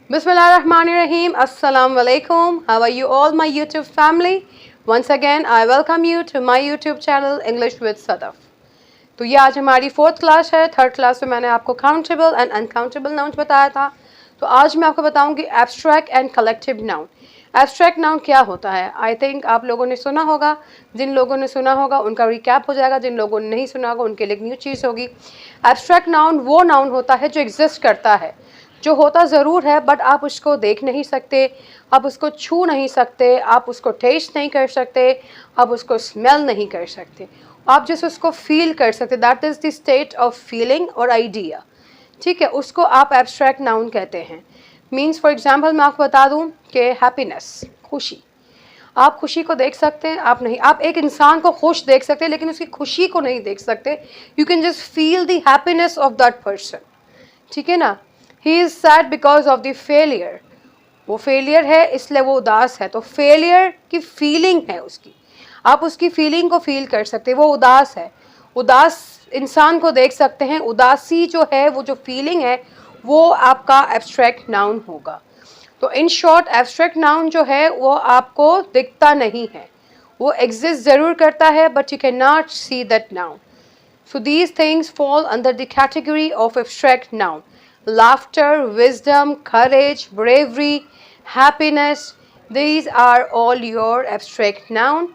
Bismillahirrahmanirrahim. Assalamu alaikum. How are you all, my YouTube family? Once again, I welcome you to my YouTube channel English with Sadaf. तो ये आज हमारी 4th class है। 3rd class में मैंने आपको countable and uncountable noun बताया था। तो आज मैं आपको बताऊंगी abstract and collective noun. Abstract noun क्या होता है? आई थिंक आप लोगों ने सुना होगा। जिन लोगों ने सुना होगा उनका रिकैप हो जाएगा, जिन लोगों ने नहीं सुना होगा उनके लिए न्यू चीज़ होगी। एब्स्ट्रैक्ट नाउन वो नाउन होता है जो एग्जिस्ट करता है, जो होता ज़रूर है बट आप उसको देख नहीं सकते, आप उसको छू नहीं सकते, आप उसको टेस्ट नहीं कर सकते, आप उसको स्मेल नहीं कर सकते, आप जैसे उसको फील कर सकते। That is the state of feeling और आइडिया। ठीक है, उसको आप एब्स्ट्रैक्ट नाउन कहते हैं। मीन्स फॉर एग्जांपल मैं आपको बता दूं कि हैप्पीनेस, खुशी, आप खुशी को देख सकते हैं, आप नहीं। आप एक इंसान को खुश देख सकते हैं लेकिन उसकी खुशी को नहीं देख सकते। You can just feel the happiness of that person. ठीक है ना। He is sad because of the failure, वो फेलियर है इसलिए वो उदास है। तो फेलियर की फीलिंग है उसकी, आप उसकी फीलिंग को फील कर सकते हैं। वो उदास है, उदास इंसान को देख सकते हैं। उदासी जो है, वो जो फीलिंग है, वो आपका एब्स्ट्रैक्ट नाउन होगा। तो इन शॉर्ट एब्स्ट्रैक्ट नाउन जो है वो आपको दिखता नहीं है, वो एग्जिस्ट ज़रूर करता है but you can not see that noun. So these things fall under the category of abstract noun. Laughter, wisdom, courage, bravery, happiness, these are all your abstract noun.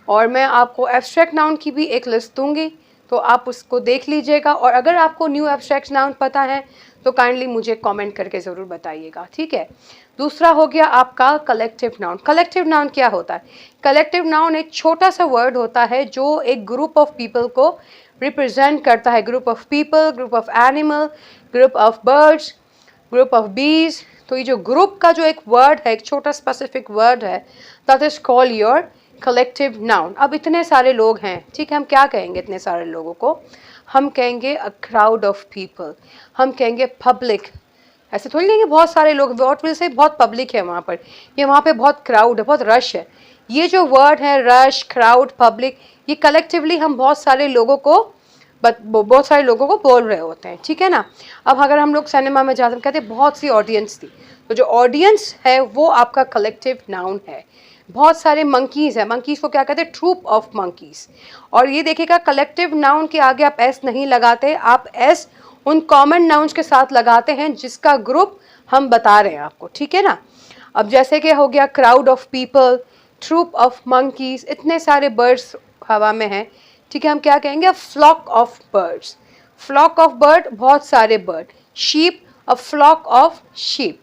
और मैं आपको abstract noun की भी एक list दूंगी, तो आप उसको देख लीजिएगा। और अगर आपको न्यू abstract noun पता है तो काइंडली मुझे कमेंट करके ज़रूर बताइएगा। ठीक है। दूसरा हो गया आपका कलेक्टिव नाउन। कलेक्टिव नाउन क्या होता है? कलेक्टिव नाउन एक छोटा सा वर्ड होता है जो एक ग्रुप ऑफ पीपल को रिप्रेजेंट करता है। Group of people, group of animal, group of birds, group of बीज। तो ये जो ग्रुप का जो एक वर्ड है, एक छोटा स्पेसिफिक वर्ड है, that is called your collective noun. अब इतने सारे लोग हैं, ठीक है, हम क्या कहेंगे इतने सारे लोगों को? हम कहेंगे अ क्राउड ऑफ पीपल, हम कहेंगे पब्लिक। ऐसे थोड़ी नहीं कि बहुत सारे लोग, वॉट विल से बहुत पब्लिक है वहाँ पर, ये वहाँ पे बहुत क्राउड है, बहुत रश है। ये जो वर्ड है रश, क्राउड, पब्लिक, ये कलेक्टिवली हम बहुत सारे लोगों को बोल रहे होते हैं। ठीक है ना। अब अगर हम लोग सिनेमा में जाते हैं, कहते हैं बहुत सी ऑडियंस थी, तो जो ऑडियंस है वो आपका कलेक्टिव नाउन है। बहुत सारे मंकीज़ हैं, मंकीज़ को क्या कहते हैं? Troop of monkeys. और ये देखिएगा कलेक्टिव नाउन के आगे आप एस नहीं लगाते, आप एस उन कॉमन नाउन्स के साथ लगाते हैं जिसका ग्रुप हम बता रहे हैं आपको। ठीक है ना। अब जैसे कि हो गया crowd of people, troop of monkeys, इतने सारे बर्ड्स हवा में हैं। ठीक है, हम क्या कहेंगे? Flock of birds. Flock of bird, बहुत सारे bird. Sheep, a flock of sheep.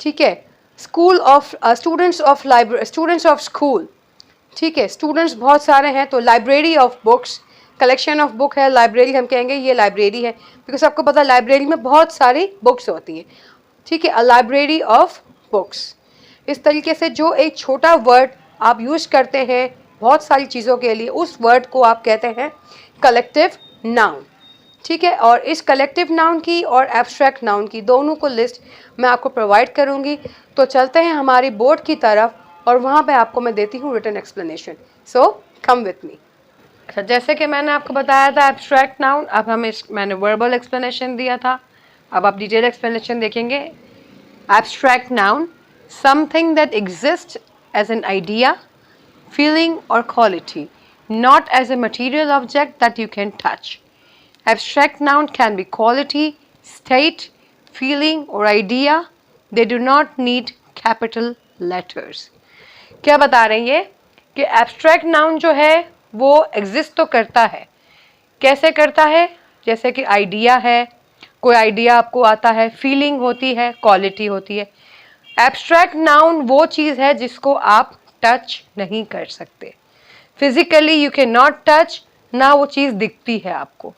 ठीक है। School of students of library, students of school. ठीक है, स्टूडेंट्स बहुत सारे हैं तो library of books, collection of book है। लाइब्रेरी हम कहेंगे ये लाइब्रेरी है, बिकॉज आपको पता है लाइब्रेरी में बहुत सारी बुक्स होती हैं। ठीक है, अ लाइब्रेरी ऑफ बुक्स। इस तरीके से जो एक छोटा वर्ड आप यूज़ करते हैं बहुत सारी चीज़ों के लिए, उस वर्ड को आप कहते हैं कलेक्टिव नाउन। ठीक है। और इस कलेक्टिव नाउन की और एब्स्ट्रैक्ट नाउन की दोनों को लिस्ट मैं आपको प्रोवाइड करूँगी। तो चलते हैं हमारी बोर्ड की तरफ और वहाँ पे आपको मैं देती हूँ written explanation. So come with me. अच्छा, जैसे कि मैंने आपको बताया था एब्स्ट्रैक्ट नाउन, अब मैंने वर्बल एक्सप्लेनेशन दिया था, अब आप डिटेल एक्सप्लेनेशन देखेंगे। Abstract noun, something that exist as an idea, feeling or quality, not as a material object that you can touch. Abstract noun can be quality, state, feeling or idea. They do not need capital letters. क्या बता रहे हैं ये कि abstract noun जो है वो exist तो करता है। कैसे करता है? जैसे कि idea है, कोई idea आपको आता है, feeling होती है, quality होती है। Abstract noun वो चीज़ है जिसको आप टच नहीं कर सकते। Physically you can not touch, ना वो चीज़ दिखती है आपको।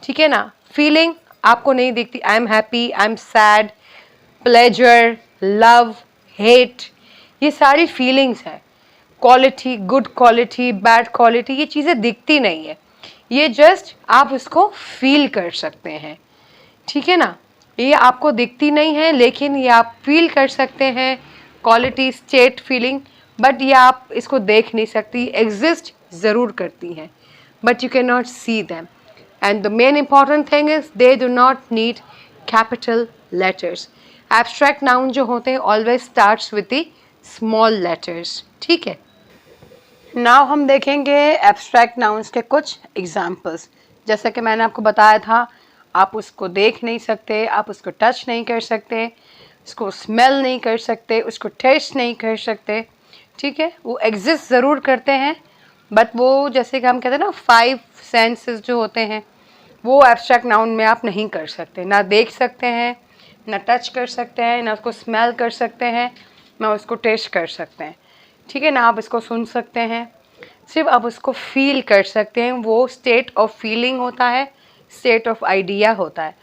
ठीक है ना। फीलिंग आपको नहीं दिखती। I am happy, I am sad, pleasure, love, hate, ये सारी फीलिंग्स हैं। Quality, good quality, bad quality, ये चीज़ें दिखती नहीं है, ये जस्ट आप उसको फील कर सकते हैं। ठीक है ना। ये आपको दिखती नहीं है लेकिन ये आप फील कर सकते हैं। क्वालिटी, स्टेट, फीलिंग, बट ये आप इसको देख नहीं सकती। एग्जिस्ट ज़रूर करती हैं but you can not see them. And the main important thing is they do not need capital letters. Abstract noun जो होते हैं always starts with the small letters, ठीक है। नाउ हम देखेंगे एब्स्ट्रैक्ट नाउन्स के कुछ एग्जाम्पल्स। जैसा कि मैंने आपको बताया था, आप उसको देख नहीं सकते, आप उसको टच नहीं कर सकते, उसको स्मेल नहीं कर सकते, उसको टेस्ट नहीं कर सकते, ठीक है। वो एग्जिस्ट ज़रूर करते हैं, बट वो जैसे कि हम कहते हैं ना 5 सेंसेस जो होते हैं, वो एब्स्ट्रैक्ट नाउन में आप नहीं कर सकते। ना देख सकते हैं, ना टच कर सकते हैं, ना उसको स्मेल कर सकते हैं, ना उसको टेस्ट कर सकते हैं, ठीक है ना। आप इसको सुन सकते हैं, सिर्फ आप उसको फील कर सकते हैं। वो स्टेट ऑफ फीलिंग होता है, स्टेट ऑफ आइडिया होता है।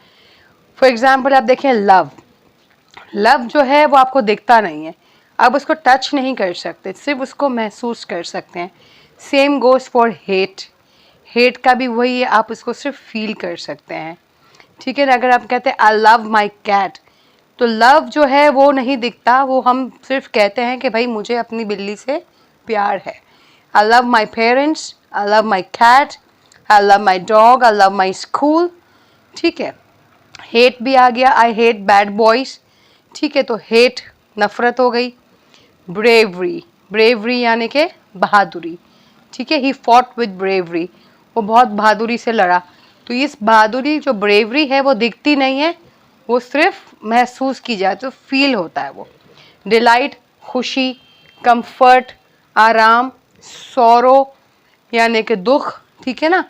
फॉर एग्जाम्पल आप देखें लव, लव जो है वो आपको दिखता नहीं है, आप उसको टच नहीं कर सकते, सिर्फ उसको महसूस कर सकते हैं। Same goes for hate, hate का भी वही है, आप उसको सिर्फ फील कर सकते हैं, ठीक है ना। अगर आप कहते हैं आई लव माई कैट, तो लव जो है वो नहीं दिखता, वो हम सिर्फ कहते हैं कि भाई मुझे अपनी बिल्ली से प्यार है। I love my parents, I love my cat, I love my dog, I love my school, ठीक है। हेट भी आ गया, आई हेट बैड बॉयज़, ठीक है, तो हेट नफ़रत हो गई। ब्रेवरी, ब्रेवरी यानी कि बहादुरी, ठीक है। ही फॉट विद ब्रेवरी, वो बहुत बहादुरी से लड़ा। तो इस बहादुरी जो ब्रेवरी है वो दिखती नहीं है, वो सिर्फ महसूस की जाए, तो फील होता है वो। डिलाइट, खुशी, कंफर्ट, आराम, सौरो यानी कि दुख, ठीक है ना,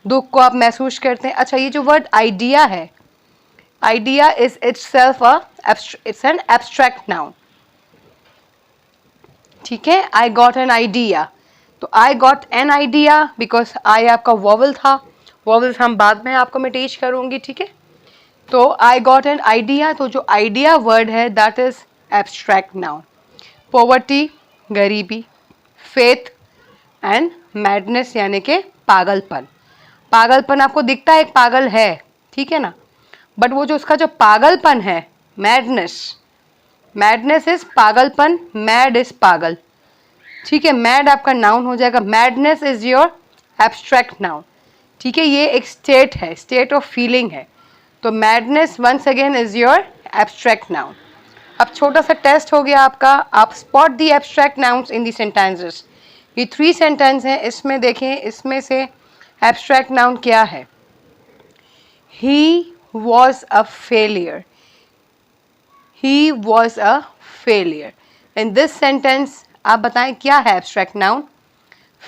दुख को आप महसूस करते हैं। अच्छा, ये जो वर्ड आइडिया है, idea is itself it's an abstract noun, ठीक है। I got an idea, तो I got an idea because I आपका वॉवल था, वॉवल्स हम बाद में आपको मैं टीच करूँगी, ठीक है। तो I got an idea, तो जो idea वर्ड है that is abstract noun। poverty गरीबी, faith and madness यानी कि पागलपन, पागलपन आपको दिखता है एक पागल है, ठीक है ना, बट वो जो उसका जो पागलपन है, मैडनेस, मैडनेस इज पागलपन, मैड इज पागल, ठीक है। मैड आपका नाउन हो जाएगा, madness is your abstract noun, ठीक है। ये एक स्टेट है, स्टेट ऑफ फीलिंग है, तो madness once again is your abstract noun. अब छोटा सा टेस्ट हो गया आपका, आप spot the abstract nouns in the sentences. ये 3 सेंटेंस हैं, इसमें देखें इसमें से एब्स्ट्रैक्ट नाउन क्या है। ही was a failure, he was a failure। in this sentence आप बताएं क्या है abstract noun,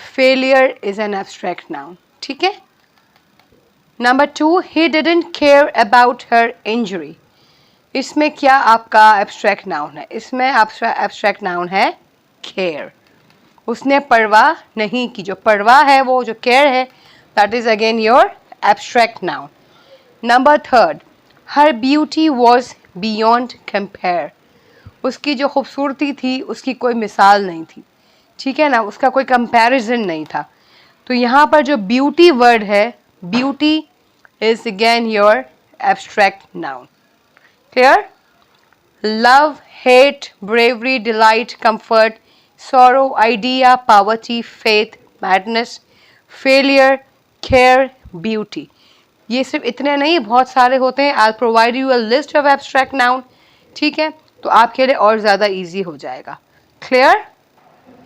failure is an abstract noun, ठीक है। Number 2, he didn't care about her injury, इसमें क्या आपका abstract noun है, इसमें आपका abstract noun है care, उसने परवाह नहीं की, जो परवाह है वो जो care है that is again your abstract noun। Number 3, her beauty was beyond compare, उसकी जो खूबसूरती थी उसकी कोई मिसाल नहीं थी, ठीक है ना, उसका कोई कंपैरिजन नहीं था। तो यहाँ पर जो ब्यूटी वर्ड है, beauty is again your abstract noun. Clear. Love, hate, bravery, delight, comfort, sorrow, idea, poverty, faith, madness, failure, care, beauty, ये सिर्फ इतने नहीं, बहुत सारे होते हैं। I provide you a list of abstract noun, ठीक है, तो आपके लिए और ज़्यादा ईजी हो जाएगा। Clear.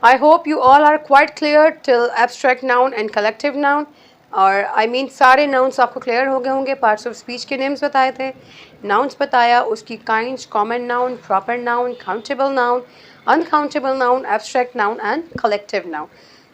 I hope you all are quite clear till abstract noun and collective noun, और आई मीन सारे नाउन्स आपको क्लियर हो गए होंगे। पार्ट्स ऑफ स्पीच के नेम्स बताए थे, नाउन्स बताया, उसकी kinds, common noun, proper noun, countable noun, uncountable noun, abstract noun and collective noun.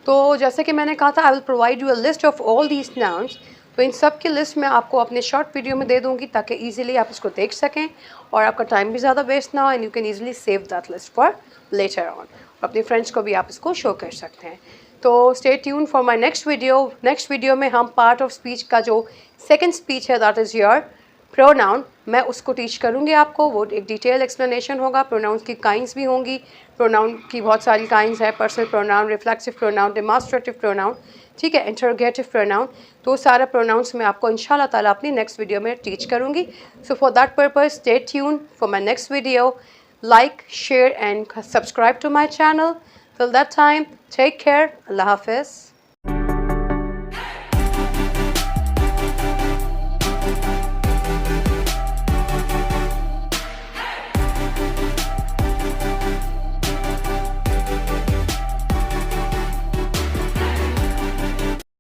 तो जैसे कि मैंने कहा था, I will provide you a list of all these nouns, तो इन सब की लिस्ट मैं आपको अपने शॉर्ट वीडियो में दे दूंगी ताकि इजीली आप इसको देख सकें और आपका टाइम भी ज़्यादा वेस्ट ना हो, and you can easily save that list for later on. अपने फ्रेंड्स को भी आप इसको शो कर सकते हैं। तो stay tune for my next video. Next video में हम पार्ट ऑफ स्पीच का जो सेकंड स्पीच है दैट इज़ योर प्रोनाउन, मैं उसको टीच करूँगी आपको। वो एक डिटेल एक्सप्लेनेशन होगा। प्रोनाउंस की काइंड्स भी होंगी, प्रोनाउन की बहुत सारी काइंड्स है, personal pronoun, reflexive pronoun, डेमॉन्स्ट्रेटिव pronoun, ठीक है, इंटरोगेटिव प्रोनाउन। तो सारा प्रोनाउंस मैं आपको इंशाल्लाह ताला अपनी नेक्स्ट वीडियो में टीच करूँगी। So for that purpose stay tune for my next video. Like, share and subscribe to my channel. Till that time, take care. Allah Hafiz.